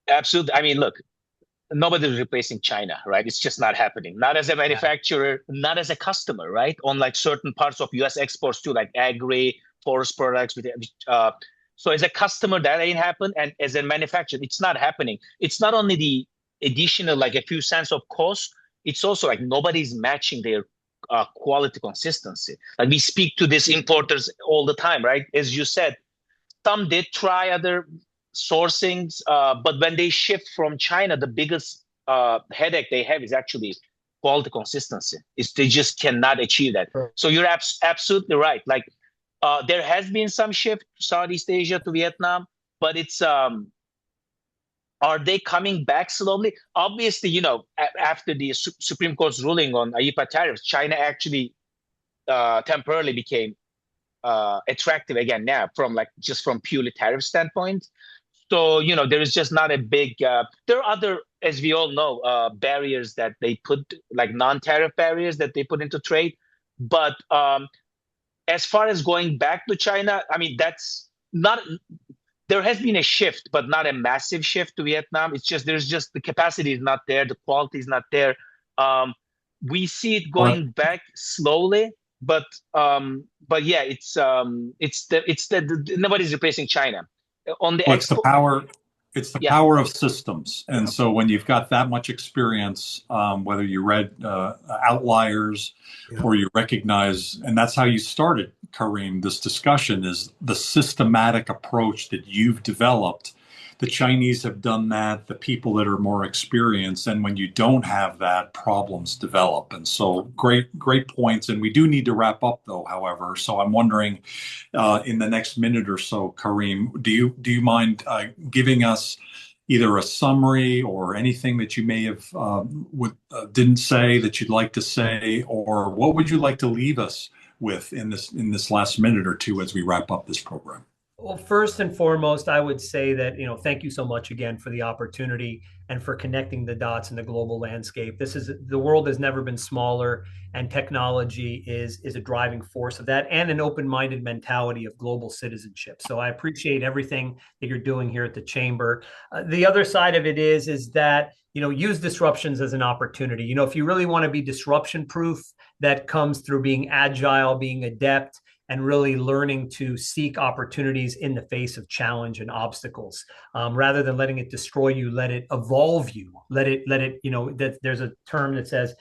absolutely. I mean, look, nobody's replacing China, right? It's just not happening. Not as a Yeah. manufacturer, not as a customer, right? On like certain parts of U.S. exports too, like agri, forest products. So as a customer, that ain't happen, and as a manufacturer, it's not happening. It's not only the additional like a few cents of cost. It's also like nobody's matching their quality consistency. Like we speak to these importers all the time, right? As you said, some did try other sourcings, but when they shift from China, the biggest headache they have is actually quality consistency. They just cannot achieve that. So you're absolutely right. Like there has been some shift Southeast Asia to Vietnam, but it's Are they coming back slowly? Obviously, after the Supreme Court's ruling on IEEPA tariffs, China actually temporarily became attractive again now from like just from purely tariff standpoint. So, there is just not a big, there are other, as we all know, barriers that they put, like non-tariff barriers that they put into trade. But as far as going back to China, I mean, that's not, there has been a shift, but not a massive shift to Vietnam. It's just, there's just the capacity is not there, the quality is not there. Um, we see it Well, going back slowly, but yeah, it's nobody's replacing China on the Well, it's the export. power. It's the Yeah, power of systems, and so when you've got that much experience, whether you read Outliers Yeah. or you recognize, and that's how you started, Kareem, this discussion is the systematic approach that you've developed. The Chinese have done that, the people that are more experienced, and when you don't have that, problems develop. And so great points. And we do need to wrap up though, however. So I'm wondering in the next minute or so, Kareem, do you mind giving us either a summary or anything that you may have didn't say that you'd like to say, or what would you like to leave us with in this last minute or two as we wrap up this program? Well, first and foremost, I would say that, thank you so much again for the opportunity and for connecting the dots in the global landscape. The world has never been smaller, and technology is a driving force of that, and an open-minded mentality of global citizenship. So I appreciate everything that you're doing here at the Chamber. The other side of it is that, use disruptions as an opportunity. If you really want to be disruption proof, that comes through being agile, being adept, and really learning to seek opportunities in the face of challenge and obstacles, rather than letting it destroy you. Let it evolve you. Let it. That there's a term that says,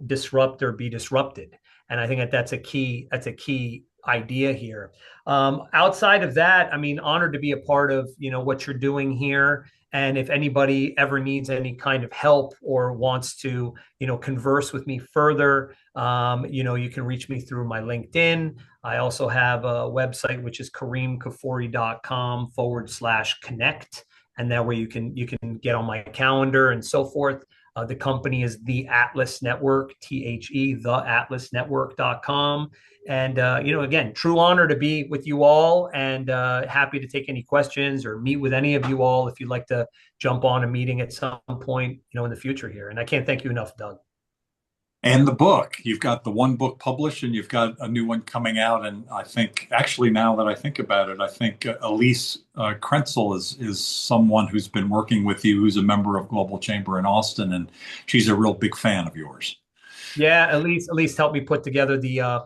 disrupt or be disrupted, and I think that's a key. That's a key idea here. Outside of that, I mean, honored to be a part of what you're doing here. And if anybody ever needs any kind of help or wants to, converse with me further, you can reach me through my LinkedIn. I also have a website, which is kareemkaffouri.com/connect. And that way you can get on my calendar and so forth. The company is the Atlas Network, theatlasnetwork.com. And, again, true honor to be with you all, and happy to take any questions or meet with any of you all if you'd like to jump on a meeting at some point, in the future here. And I can't thank you enough, Doug. And the book, you've got the one book published and you've got a new one coming out. And I think, actually, now that I think about it, I think Elise Krenzel is someone who's been working with you, who's a member of Global Chamber in Austin, and she's a real big fan of yours. Yeah, Elise helped me put together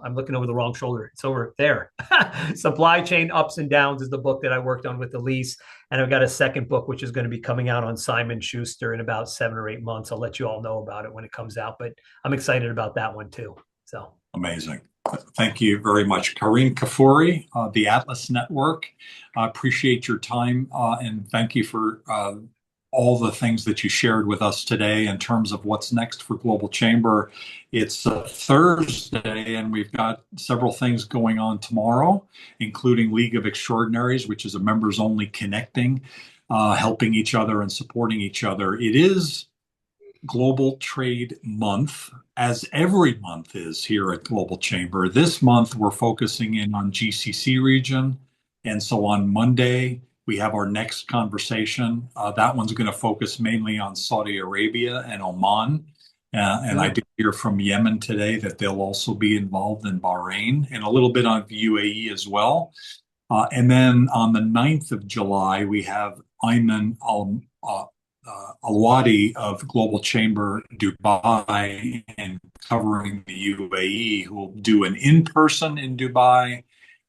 I'm looking over the wrong shoulder. It's over there. Supply Chain Ups and Downs is the book that I worked on with Elise. And I've got a second book, which is going to be coming out on Simon Schuster in about 7 or 8 months. I'll let you all know about it when it comes out, but I'm excited about that one too. So amazing. Thank you very much. Kareem Kaffouri, the Atlas Network. I appreciate your time and thank you for all the things that you shared with us today in terms of what's next for Global Chamber. It's a Thursday, and we've got several things going on tomorrow, including League of Extraordinaries, which is a members-only connecting, helping each other and supporting each other. It is Global Trade Month, as every month is here at Global Chamber. This month, we're focusing in on GCC region. And so on Monday, we have our next conversation. That one's going to focus mainly on Saudi Arabia and Oman. And I did hear from Yemen today that they'll also be involved in Bahrain and a little bit on UAE as well. And then on the 9th of July, we have Ayman Alwadi of Global Chamber Dubai and covering the UAE, who will do an in-person in Dubai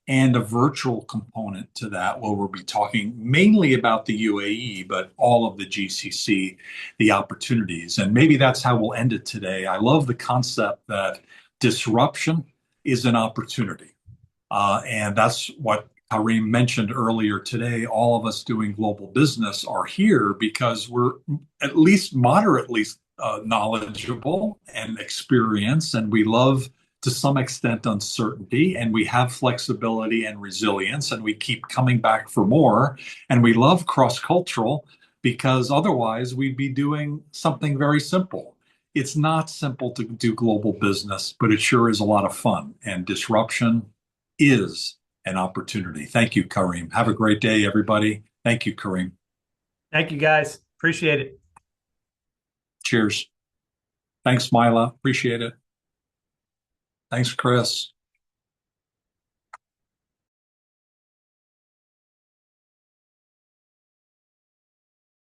and a virtual component to that, where we'll be talking mainly about the UAE, but all of the GCC, the opportunities. And maybe that's how we'll end it today. I love the concept that disruption is an opportunity. And that's what Kareem mentioned earlier today. All of us doing global business are here because we're at least moderately knowledgeable and experienced, and we love to some extent uncertainty, and we have flexibility and resilience, and we keep coming back for more. And we love cross-cultural because otherwise we'd be doing something very simple. It's not simple to do global business, but it sure is a lot of fun, and disruption is an opportunity. Thank you, Kareem. Have a great day, everybody. Thank you, Kareem. Thank you, guys. Appreciate it. Cheers. Thanks, Mila. Appreciate it. Thanks, Chris.